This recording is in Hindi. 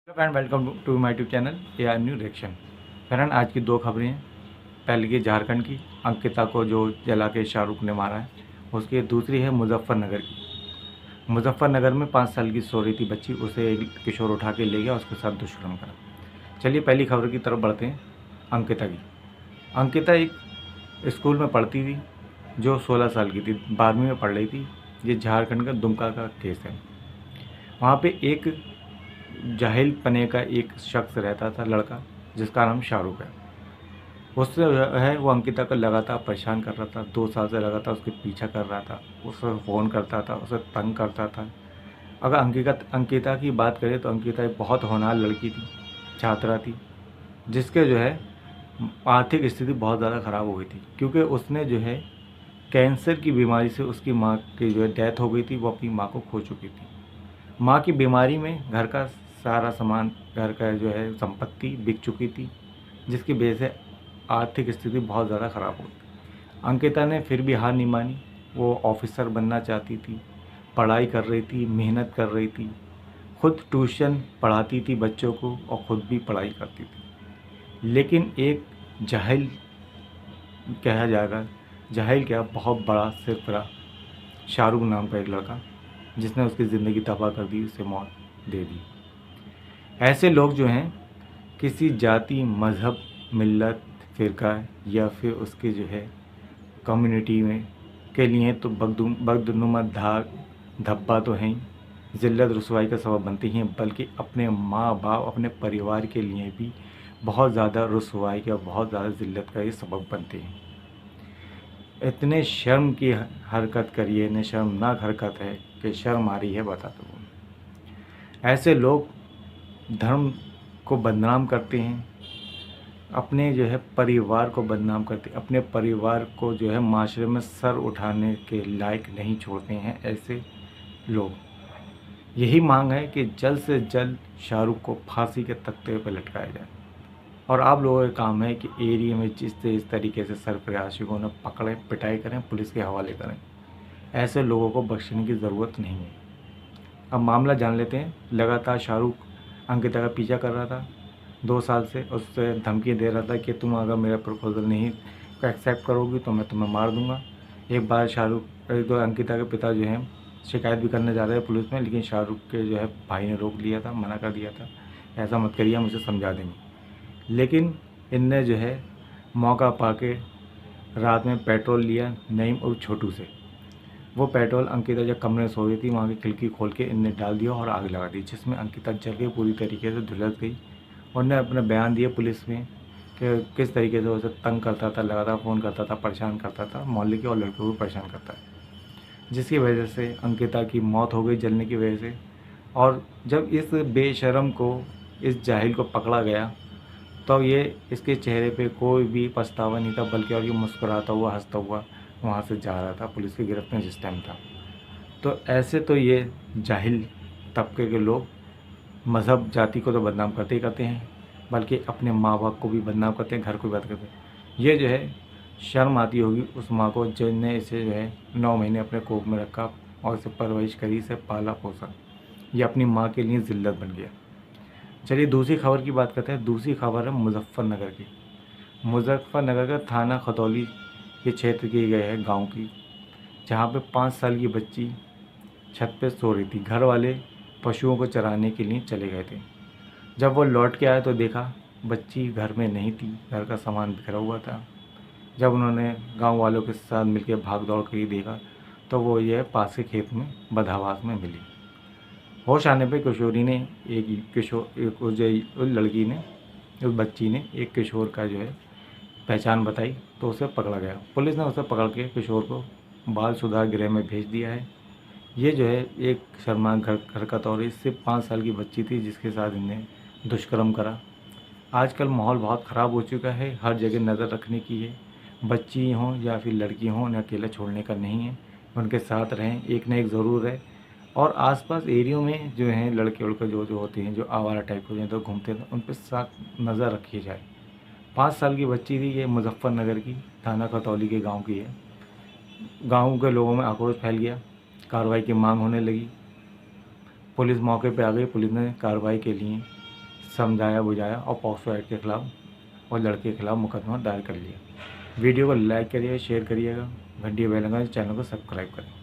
Friend, welcome to my YouTube channel A R new reaction. Friend, आज की दो खबरें हैं। पहली की झारखंड की, अंकिता को जो जला के शाहरुख ने मारा है, उसकी दूसरी है मुजफ्फरनगर की। मुजफ्फरनगर में 5 साल की सो रही थी बच्ची, उसे एक किशोर उठा के ले गया, उसके साथ दुष्कर्म करा। चलिए पहली खबर की तरफ बढ़ते हैं। अंकिता की। अंकिता एक स्कूल में पढ़ती थी जो 16 साल की थी, 12वीं में पढ़ रही थी। ये झारखंड का दुमका का केस है। वहाँ पे एक जाहिल पने का एक शख्स रहता था, लड़का, जिसका नाम शाहरुख है। उससे जो है वो अंकिता को लगातार परेशान कर रहा था, 2 साल से लगातार उसके पीछा कर रहा था, उसे फ़ोन करता था, उसे तंग करता था। अगर अंकिता की बात करें तो अंकिता एक बहुत होनहार लड़की थी, छात्रा थी, जिसके जो है आर्थिक स्थिति बहुत ज़्यादा ख़राब हो गई थी, क्योंकि उसने जो है कैंसर की बीमारी से उसकी माँ की जो है डेथ हो गई थी। वो अपनी माँ को खो चुकी थी। माँ की बीमारी में घर का सारा सामान, घर का जो है संपत्ति बिक चुकी थी, जिसकी वजह से आर्थिक स्थिति बहुत ज़्यादा ख़राब हो गई। अंकिता ने फिर भी हार नहीं मानी। वो ऑफिसर बनना चाहती थी, पढ़ाई कर रही थी, मेहनत कर रही थी, खुद ट्यूशन पढ़ाती थी बच्चों को और ख़ुद भी पढ़ाई करती थी। लेकिन एक जाहिल, कहा जाएगा जाहिल क्या, बहुत बड़ा सिरफिरा शाहरुख नाम का एक लड़का, जिसने उसकी ज़िंदगी तबाह कर दी, उसे मौत दे दी। ऐसे लोग जो हैं किसी जाति, मज़हब, मिल्लत, फ़िरका या फिर उसके जो है कम्युनिटी में के लिए तो बदनुमा धाक धब्बा तो हैं ही, ज़िल्लत रुसवाई का सबब बनते ही हैं, बल्कि अपने माँ बाप, अपने परिवार के लिए भी बहुत ज़्यादा रुसवाई का, बहुत ज़्यादा ज़िल्लत का ये सबब बनते हैं। इतने शर्म की हरकत करिए, इतने शर्मनाक हरकत है कि शर्म आ रही है बता दो। ऐसे लोग धर्म को बदनाम करते हैं, अपने जो है परिवार को बदनाम करते हैं, अपने परिवार को जो है माशरे में सर उठाने के लायक नहीं छोड़ते हैं। ऐसे लोग यही मांग है कि जल्द से जल्द शाहरुख को फांसी के तख्ते पर लटकाया जाए। और आप लोगों का काम है कि एरिया में इस तरीके से सरफराशियों ने पकड़ें, पिटाई करें, पुलिस के हवाले करें। ऐसे लोगों को बख्शने की ज़रूरत नहीं है। अब मामला जान लेते हैं। लगातार शाहरुख अंकिता का पीछा कर रहा था 2 साल से, उससे धमकी दे रहा था कि तुम अगर मेरा प्रपोज़ल नहीं एक्सेप्ट करोगी तो मैं तुम्हें मार दूंगा। एक बार अंकिता के पिता जो हैं शिकायत भी करने जा रहे हैं पुलिस में, लेकिन शाहरुख के जो है भाई ने रोक लिया था, मना कर दिया था, ऐसा मत करिए, मुझे समझा देंगे। लेकिन इनने जो है मौका पाके रात में पेट्रोल लिया नईम और छोटू से। वो पेट्रोल अंकिता जब कमरे में सो रही थी, वहाँ की खिड़की खोल के इनने डाल दिया और आग लगा दी, जिसमें अंकिता जल के पूरी तरीके से झुलस गई। उन्होंने अपने बयान दिए पुलिस में कि किस तरीके से उसे तंग करता था, लगातार फ़ोन करता था, परेशान करता था, मोहल्ले के और लड़कों को भी परेशान करता है, जिसकी वजह से अंकिता की मौत हो गई जलने की वजह से। और जब इस बेशरम को, इस जाहिल को पकड़ा गया, तो ये इसके चेहरे पे कोई भी पछतावा नहीं था, बल्कि और ये मुस्कुराता हुआ, हंसता हुआ वहाँ से जा रहा था पुलिस की गिरफ्त में जिस टाइम था। तो ऐसे तो ये जाहिल तबके के लोग मज़हब, जाति को तो बदनाम करते ही करते हैं, बल्कि अपने माँ बाप को भी बदनाम करते हैं, घर को भी बदनाम करते हैं। ये जो है शर्म आती होगी उस माँ को जिसने इसे जो है 9 महीने अपने कोख में रखा और इसे परवरिश करी, इसे पाला पोसा। ये अपनी माँ के लिए ज़िल्लत बन गया। चलिए दूसरी खबर की बात करते हैं। दूसरी खबर है मुजफ्फरनगर की। मुजफ्फरनगर का थाना खतौली के क्षेत्र की गए है गांव की, जहां पे 5 साल की बच्ची छत पे सो रही थी। घर वाले पशुओं को चराने के लिए चले गए थे। जब वो लौट के आए तो देखा बच्ची घर में नहीं थी, घर का सामान बिखरा हुआ था। जब उन्होंने गांव वालों के साथ मिलकर भाग दौड़ कर देखा तो वो ये पास के खेत में बदहवास में मिली। होश आने पे किशोरी ने उस लड़की ने, उस बच्ची ने एक किशोर का जो है पहचान बताई, तो उसे पकड़ा गया। पुलिस ने उसे पकड़ के किशोर को बाल सुधार गृह में भेज दिया है। ये जो है एक शर्मनाक हरकत, और इससे 5 साल की बच्ची थी जिसके साथ इन्हें दुष्कर्म करा। आजकल माहौल बहुत ख़राब हो चुका है, हर जगह नज़र रखने की है। बच्ची हों या फिर लड़की हों, उन्हें अकेला छोड़ने का नहीं है, उनके साथ रहें, एक न एक ज़रूर है। और आसपास एरियो में जो हैं लड़के उड़के जो जो होते हैं, जो आवारा टाइप के हैं, तो घूमते हैं, उन पर सख्त नज़र रखी जाए। 5 साल की बच्ची थी, ये मुजफ्फरनगर की, थाना खतौली के गांव की है। गांव के लोगों में आक्रोश फैल गया, कार्रवाई की मांग होने लगी। पुलिस मौके पर आ गई, पुलिस ने कार्रवाई के लिए समझाया बुझाया और पॉक्सो एक्ट के खिलाफ और लड़के के खिलाफ मुकदमा दायर कर लिया। वीडियो को लाइक करिए, शेयर करिएगा, घंटी बेल आइकन, चैनल को सब्सक्राइब करें।